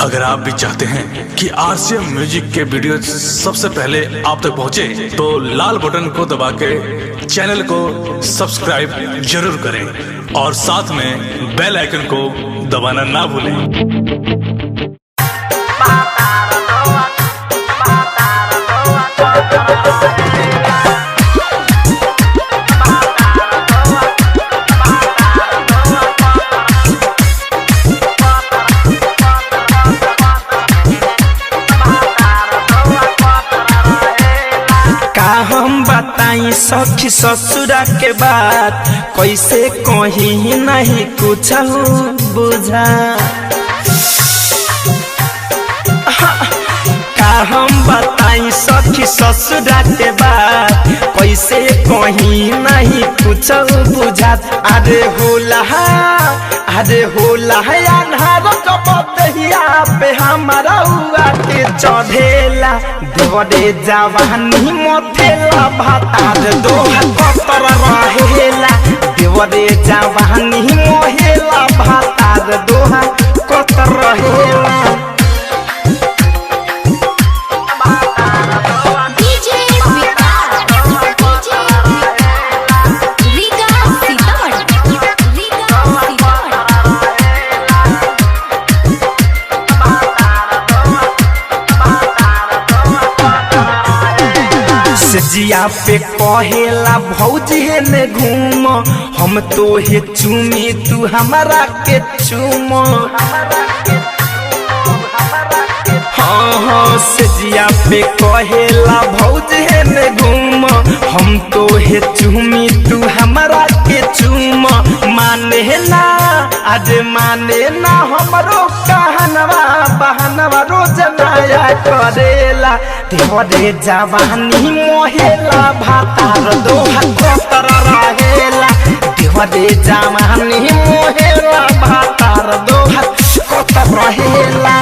अगर आप भी चाहते हैं कि आरसीएम म्यूजिक के वीडियो सबसे पहले आप तक पहुंचे, तो लाल बटन को दबा के चैनल को सब्सक्राइब जरूर करें और साथ में बेल आइकन को दबाना ना भूलें। हम बताई सखी ससुरा के बात, कैसे कहीं नहीं कुछ बुझा। का हम बताई सखी ससुरा के बात, कैसे कहीं नहीं कुछ बुझा। अरे होला अन्हार कपतिया पे हमारा हुआ के चढ़ेला। देवरे जवानी मोथेला भातार दोहा कतर रहेला। देवरे जवानी मोहेला भातार दोहा कतर रहेला। जिया पे कहेला भौजी ने घूम, हम तो हे चूमी तू हमारा के चूम। हाँ जिया पे कहेला भौजी ने घूम, हम तो हे चूमी तू हमारा के चूम। माने ना आज माने ना हमरो कहनवा बहनवा रोज नया करेला। देवरे जवानी मोहेला भातार दोहा कतर रहेला। देवरे जवानी मोहेला भातार दोहा कतर रहेला।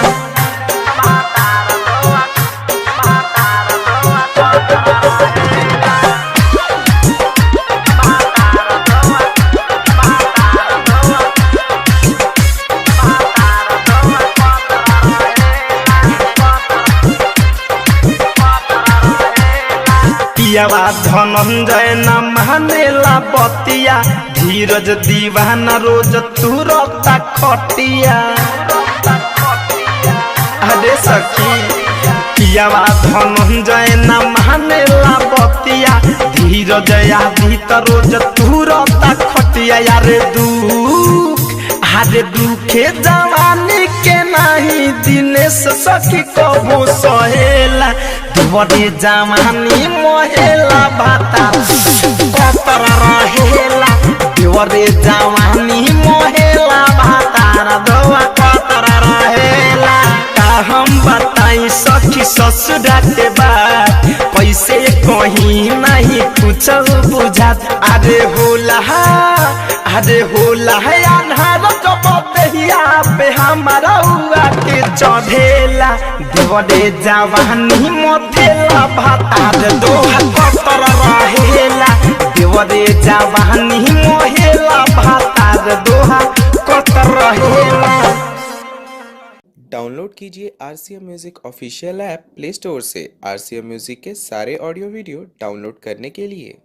धनंजय न मानेला बतिया, धीरज दीवाना रोज तुरता खटिया। अरे सखी पियावा धनंजय न मानेला बतिया, धीरज आदि त रोज तुरता खटिया। अरे दुखे जवानी के नहीं दिनेश सखी कबो सहेला। देवरे जवानी मोहेला भातार कतर रहेला। देवरे जवानी मोहेला भातार दोहा कतर रहेला। का हम बताई सखी ससुरा के बात, कैसे कहीं नहीं कुछ बुझात। अरे होला अन्हार कपतिया पे हमारा हुआ के चढ़ेला। देवरे जवानी मोथेला भातार दोहा कतर रहेला। देवरे जवानी मोहेला भातार दोहा कतर रहेला। डाउनलोड कीजिए RCM music official app play store से। आरसीएम म्यूजिक के सारे ऑडियो वीडियो डाउनलोड करने के लिए